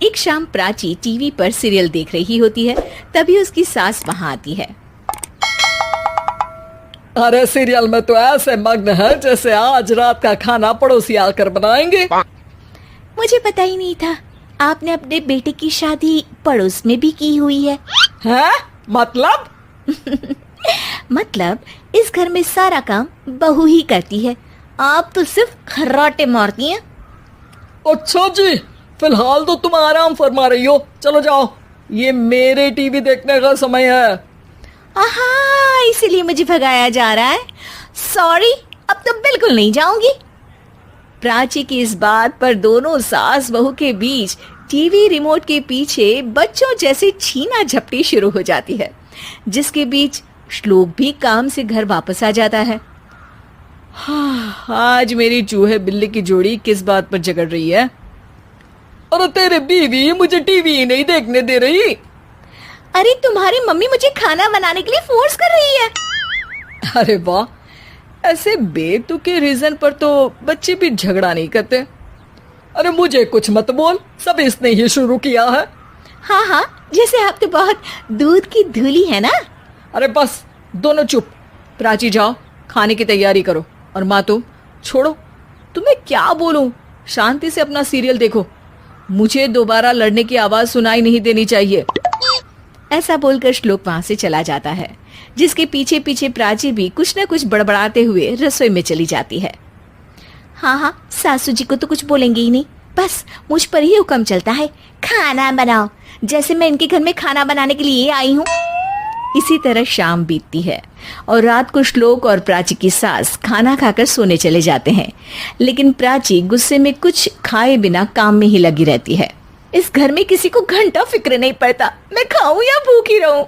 एक शाम प्राची टीवी पर सीरियल देख रही होती है। तभी उसकी सास वहां आती है। अरे सीरियल में तो ऐसे मग्न है जैसे आज रात का खाना पड़ोसी आकर बनाएंगे। मुझे पता ही नहीं था आपने अपने बेटे की शादी पड़ोस में भी की हुई है। हैं? मतलब? मतलब इस घर में सारा काम बहू ही करती है, आप तो सिर्फ खर्राटे मारती हैं। अच्छा जी, फिलहाल तो तुम आराम फरमा रही हो, चलो जाओ, ये मेरे टीवी देखने का समय है। आहा, इसीलिए मुझे भगाया जा रहा है। सॉरी, अब तो बिल्कुल नहीं जाऊंगी। प्राची की इस बात पर दोनों सास बहू के बीच टीवी रिमोट के पीछे बच्चों जैसे छीना झपटी शुरू हो जाती है, जिसके बीच श्लोक भी काम से घर वापस आ जाता है। हाँ, आज मेरी चूहे बिल्ली की जोड़ी किस बात पर झगड़ रही है? अरे तेरे बीवी मुझे टीवी ही नहीं देखने दे रही। अरे तुम्हारी मम्मी मुझे खाना बनाने के लिए फोर्स कर रही है। अरे वाह, ऐसे बेतुके रीजन पर तो बच्चे भी झगड़ा नहीं करते। अरे मुझे कुछ मत बोल, सब इसने ही शुरू किया है। हाँ हाँ, जैसे आप तो बहुत दूध की धूली है ना। अरे बस, दोनों चुप। प्राची जाओ, खाने की तैयारी करो। और माँ तुम छोड़ो, तुम्हें क्या बोलूं, शांति से अपना सीरियल देखो, मुझे दोबारा लड़ने की आवाज सुनाई नहीं देनी चाहिए। ऐसा बोलकर श्लोक वहां से चला जाता है, जिसके पीछे पीछे प्राची भी कुछ न कुछ बड़बड़ाते हुए रसोई में चली जाती है। हाँ हाँ, सासू जी को तो कुछ बोलेंगे ही नहीं, बस मुझ पर ही हुक्म चलता है, खाना बनाओ, जैसे मैं इनके घर में खाना बनाने के लिए आई हूँ। इसी तरह शाम बीतती है और रात को श्लोक और प्राची की सास खाना खाकर सोने चले जाते हैं, लेकिन प्राची गुस्से में कुछ खाए बिना काम में ही लगी रहती है। इस घर में किसी को घंटा फिक्र नहीं पड़ता, मैं खाऊं या भूखी रहूं।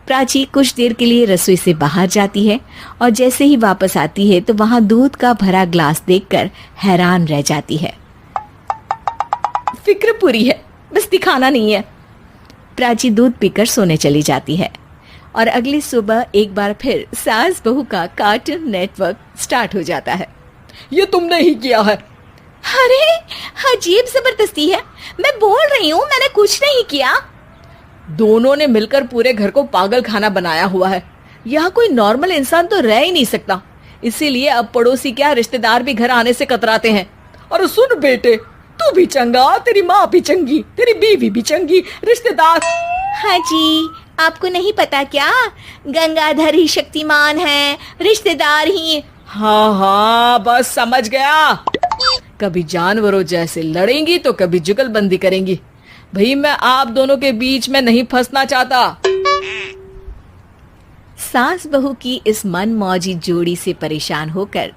प्राची कुछ देर के लिए रसोई से बाहर जाती है और जैसे ही वापस आती है तो वहां दूध का भरा ग्लास देखकर हैरान रह जाती है। फिक्र पूरी है, बस दिखाना नहीं है। प्राची दूध पीकर सोने चली जाती है और अगली सुबह एक बार फिर सास बहू का कार्टून नेटवर्क स्टार्ट हो जाता है। ये तुमने ही किया है। अरे अजीब जबरदस्ती है, मैं बोल रही हूँ मैंने कुछ नहीं किया। दोनों ने मिलकर पूरे घर को पागल खाना बनाया हुआ है। यहाँ कोई नॉर्मल इंसान तो रह ही नहीं सकता, इसीलिए अब पड़ोसी क्या रिश्तेदार भी घर आने से कतराते हैं। और सुन बेटे, तू भी चंगा, तेरी माँ भी चंगी, तेरी बीवी भी चंगी, रिश्तेदार। हाँ जी, आपको नहीं पता क्या, गंगाधर ही शक्तिमान है, रिश्तेदार ही। हाँ हाँ, बस समझ गया। कभी जानवरों जैसे लड़ेंगी तो कभी जुगलबंदी करेंगी। भाई मैं आप दोनों के बीच में नहीं फंसना चाहता। सास बहू की इस मनमौजी जोड़ी से परेशान होकर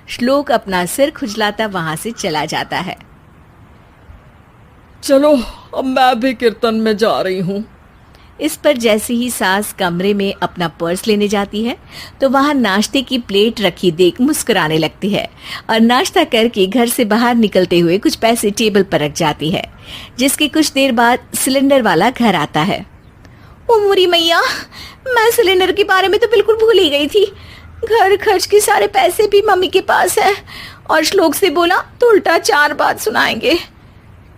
श्लोक अपना सिर खुजलाता वहां से चला जाता है। चलो अब मैं भी कीर्तन में जा रही हूँ। इस पर जैसे ही सास कमरे में अपना पर्स लेने जाती है तो वहां नाश्ते की प्लेट रखी देख मुस्कुराने लगती है और नाश्ता करके घर से बाहर निकलते हुए कुछ पैसे टेबल पर रख जाती है, जिसके कुछ देर बाद सिलेंडर वाला घर आता है। ओ मोरी मैया, मैं सिलेंडर के बारे में तो बिल्कुल भूल ही गई थी। घर खर्च के सारे पैसे भी मम्मी के पास है और श्लोक से बोला तो उल्टा 4 बात सुनाएंगे।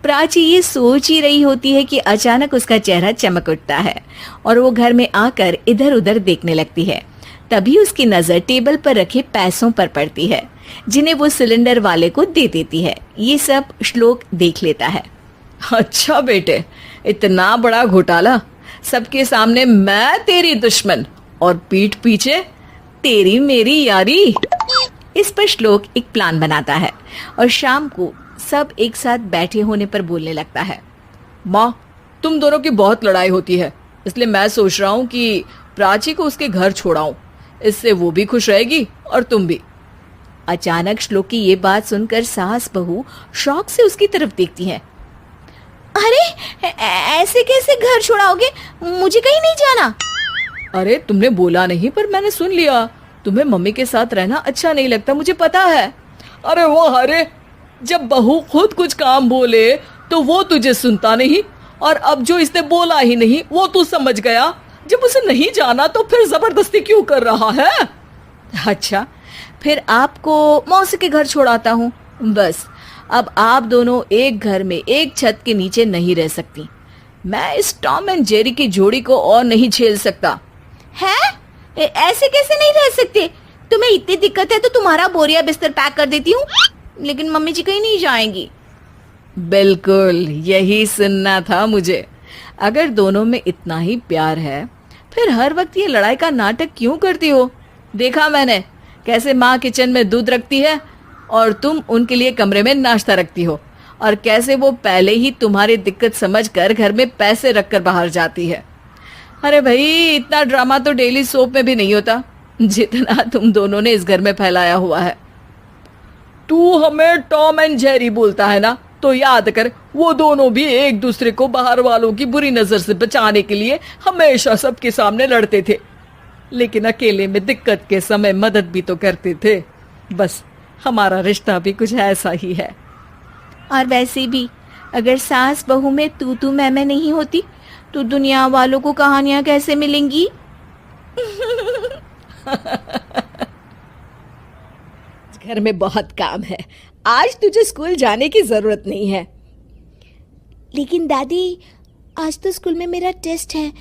प्राची ये सोच ही रही होती है कि अचानक उसका चेहरा चमक उठता है और वो घर में आकर इधर उधर देखने लगती है। तभी उसकी नजर टेबल पर रखे पैसों पर पड़ती है, जिन्हें वो सिलेंडर वाले को दे देती है। ये सब श्लोक देख लेता है। अच्छा बेटे, इतना बड़ा घोटाला, सबके सामने मैं तेरी दुश्मन और पीठ पीछे तेरी मेरी यारी। इस पर श्लोक एक प्लान बनाता है और शाम को सब एक साथ बैठे होने पर बोलने लगता है। माँ, तुम दोनों की बहुत लड़ाई होती है, इसलिए मैं सोच रहा हूँ कि प्राची को उसके घर छोड़ाऊं, इससे वो भी खुश रहेगी और तुम भी। अचानक श्लोक की ये बात सुनकर सास बहू शौक से उसकी तरफ देखती हैं। अरे ऐसे कैसे घर छोड़ाओगे, मुझे कहीं नहीं जाना। अरे तुमने बोला नहीं पर मैंने सुन लिया, तुम्हें मम्मी के साथ रहना अच्छा नहीं लगता, मुझे पता है। अरे वो, अरे जब बहू खुद कुछ काम बोले तो वो तुझे सुनता नहीं, और अब जो इसने बोला ही नहीं वो तू समझ गया। जब उसे नहीं जाना तो फिर जबरदस्ती क्यों कर रहा है? अच्छा, फिर आपको मौसी के घर छोड़ाता हूँ, बस अब आप दोनों एक घर में एक छत के नीचे नहीं रह सकती। मैं इस टॉम एंड जेरी की जोड़ी को और नहीं झेल सकता। है? ऐसे कैसे नहीं रह सकते? तुम्हें इतनी दिक्कत है तो तुम्हारा बोरिया बिस्तर पैक कर देती हूँ, लेकिन मम्मी जी कहीं नहीं जाएंगी। बिल्कुल यही सुनना था मुझे। अगर दोनों में इतना ही प्यार है फिर हर वक्त ये लड़ाई का नाटक क्यों करती हो? देखा मैंने कैसे माँ किचन में दूध रखती है और तुम उनके लिए कमरे में नाश्ता रखती हो, और कैसे वो पहले ही तुम्हारी दिक्कत समझकर घर में पैसे रखकर बाहर जाती है। अरे भाई, इतना ड्रामा तो डेली सोप में भी नहीं होता जितना तुम दोनों ने इस घर में फैलाया हुआ है। तू हमें टॉम एंड जेरी बोलता है ना, तो याद कर वो दोनों भी एक दूसरे को बाहर वालों की बुरी नजर से बचाने के लिए हमेशा सबके सामने लड़ते थे, लेकिन अकेले में दिक्कत के समय मदद भी तो करते थे। बस हमारा रिश्ता भी कुछ ऐसा ही है। और वैसे भी अगर सास बहू में तू मैं नहीं होती तो दुनिया वालों को कहानियां कैसे मिलेंगी? घर में बहुत काम है, आज तुझे स्कूल जाने की जरूरत नहीं है। लेकिन दादी, आज तो स्कूल में मेरा टेस्ट है।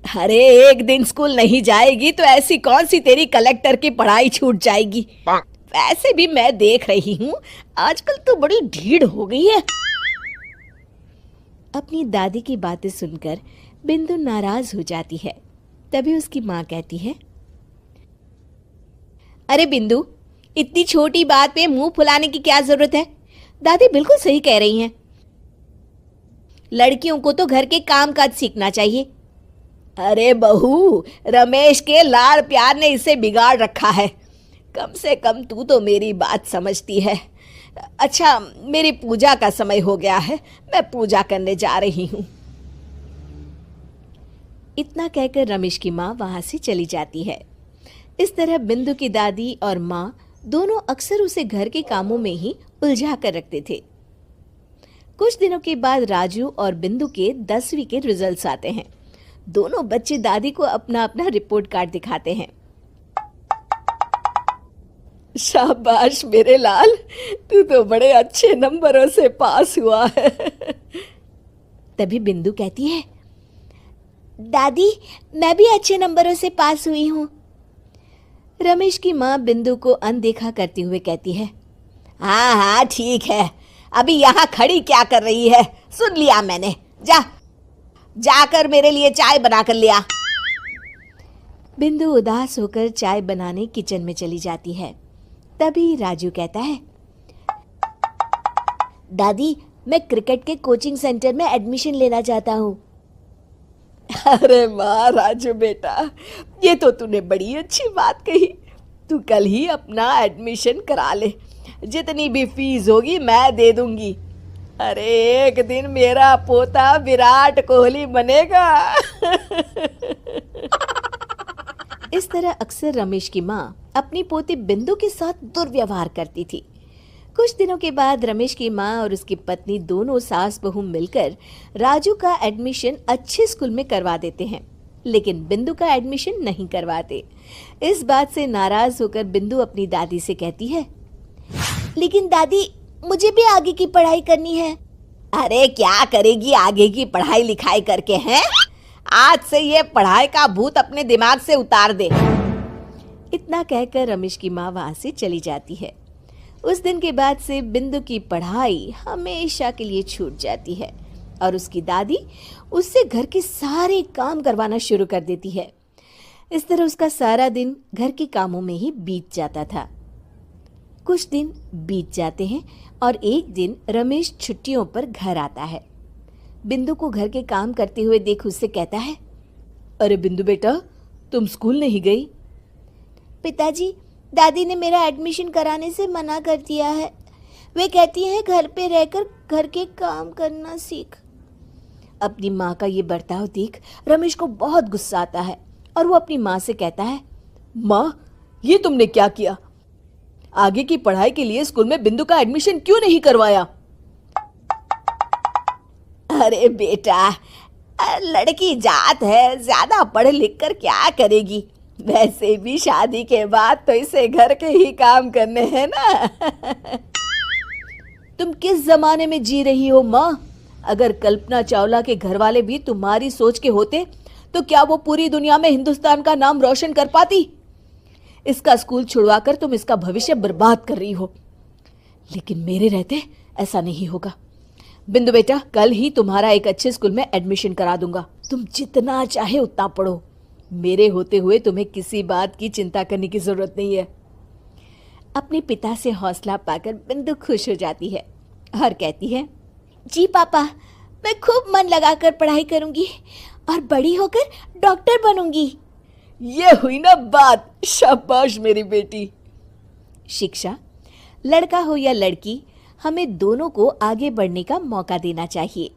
अरे एक दिन स्कूल नहीं जाएगी तो ऐसी कौन सी तेरी कलेक्टर की पढ़ाई छूट जाएगी? वैसे भी मैं देख रही हूँ आजकल तो बड़ी ढीठ हो गई है। अपनी दादी की बातें सुनकर बिंदु नाराज हो जाती है। तभी उसकी माँ कहती है, अरे बिंदु, इतनी छोटी बात पे मुंह फुलाने की क्या जरूरत है? दादी बिल्कुल सही कह रही हैं। लड़कियों को तो घर के काम काज सीखना चाहिए। अरे बहू, रमेश के लाड़ प्यार ने इसे बिगाड़ रखा है। कम से कम तू तो मेरी बात समझती है। अच्छा, मेरी पूजा का समय हो गया है, मैं पूजा करने जा रही हूँ। इतना कहकर रमेश की माँ वहां से चली जाती है। इस तरह बिंदु की दादी और माँ दोनों अक्सर उसे घर के कामों में ही उलझा कर रखते थे। कुछ दिनों के बाद राजू और बिंदु के 10वीं के रिजल्ट्स आते हैं। दोनों बच्चे दादी को अपना अपना रिपोर्ट कार्ड दिखाते हैं। शाबाश मेरे लाल, तू तो बड़े अच्छे नंबरों से पास हुआ है। तभी बिंदु कहती है, दादी मैं भी अच्छे नंबरों से पास हुई हूँ। रमेश की माँ बिंदु को अनदेखा करते हुए कहती है, हाँ हाँ ठीक है, अभी यहाँ खड़ी क्या कर रही है? सुन लिया मैंने, जाकर मेरे लिए चाय बना कर लिया। बिंदु उदास होकर चाय बनाने किचन में चली जाती है। तभी राजू कहता है, दादी मैं क्रिकेट के कोचिंग सेंटर में एडमिशन लेना चाहता हूँ। अरे वाह राजू बेटा, ये तो तूने बड़ी अच्छी बात कही। तू कल ही अपना एडमिशन करा ले, जितनी भी फीस होगी मैं दे दूंगी। अरे एक दिन मेरा पोता विराट कोहली बनेगा। इस तरह अक्सर रमेश की माँ अपनी पोती बिंदु के साथ दुर्व्यवहार करती थी। कुछ दिनों के बाद रमेश की माँ और उसकी पत्नी दोनों सास बहू मिलकर राजू का एडमिशन अच्छे स्कूल में करवा देते हैं, लेकिन बिंदु का एडमिशन नहीं करवाते। इस बात से नाराज होकर बिंदु अपनी दादी से कहती है, लेकिन दादी मुझे भी आगे की पढ़ाई करनी है। अरे क्या करेगी आगे की पढ़ाई लिखाई करके? हैं, आज से ये पढ़ाई का भूत अपने दिमाग से उतार दे। इतना कहकर रमेश की माँ वहां से चली जाती है। उस दिन के बाद से बिंदु की पढ़ाई हमेशा के लिए छूट जाती है और उसकी दादी उससे घर के सारे काम करवाना शुरू कर देती है। इस तरह उसका सारा दिन घर के कामों में ही बीत जाता था। कुछ दिन बीत जाते हैं और एक दिन रमेश छुट्टियों पर घर आता है। बिंदु को घर के काम करते हुए देख उससे कहता है, अरे बिंदु बेटा, तुम स्कूल नहीं गई? पिताजी, दादी ने मेरा एडमिशन कराने से मना कर दिया है। वे कहती हैं घर पे रहकर घर के काम करना सीख। अपनी माँ का ये बर्ताव देख रमेश को बहुत गुस्सा आता है और वो अपनी माँ से कहता है, माँ ये तुमने क्या किया? आगे की पढ़ाई के लिए स्कूल में बिंदु का एडमिशन क्यों नहीं करवाया? अरे बेटा, लड़की जात है, ज्यादा पढ़ लिख कर क्या करेगी? वैसे भी शादी के बाद तो इसे घर के ही काम करने हैं ना। तुम किस जमाने में जी रही हो माँ? अगर कल्पना चावला के घर वाले भी तुम्हारी सोच के होते तो क्या वो पूरी दुनिया में हिंदुस्तान का नाम रोशन कर पाती? इसका स्कूल छुड़वाकर तुम इसका भविष्य बर्बाद कर रही हो, लेकिन मेरे रहते ऐसा नहीं होगा। बिंदु बेटा, कल ही तुम्हारा एक अच्छे स्कूल में एडमिशन करा दूंगा। तुम जितना चाहे उतना पढ़ो। मेरे होते हुए तुम्हें किसी बात की चिंता करने की जरूरत नहीं है। अपने पिता से हौसला पाकर बिंदु खुश हो जाती है और कहती है, जी पापा, मैं खूब मन लगाकर पढ़ाई करूंगी और बड़ी होकर डॉक्टर बनूंगी। ये हुई ना बात। शाबाश मेरी बेटी। शिक्षा, लड़का हो या लड़की, हमें दोनों को आगे बढ़ने का मौका देना चाहिए।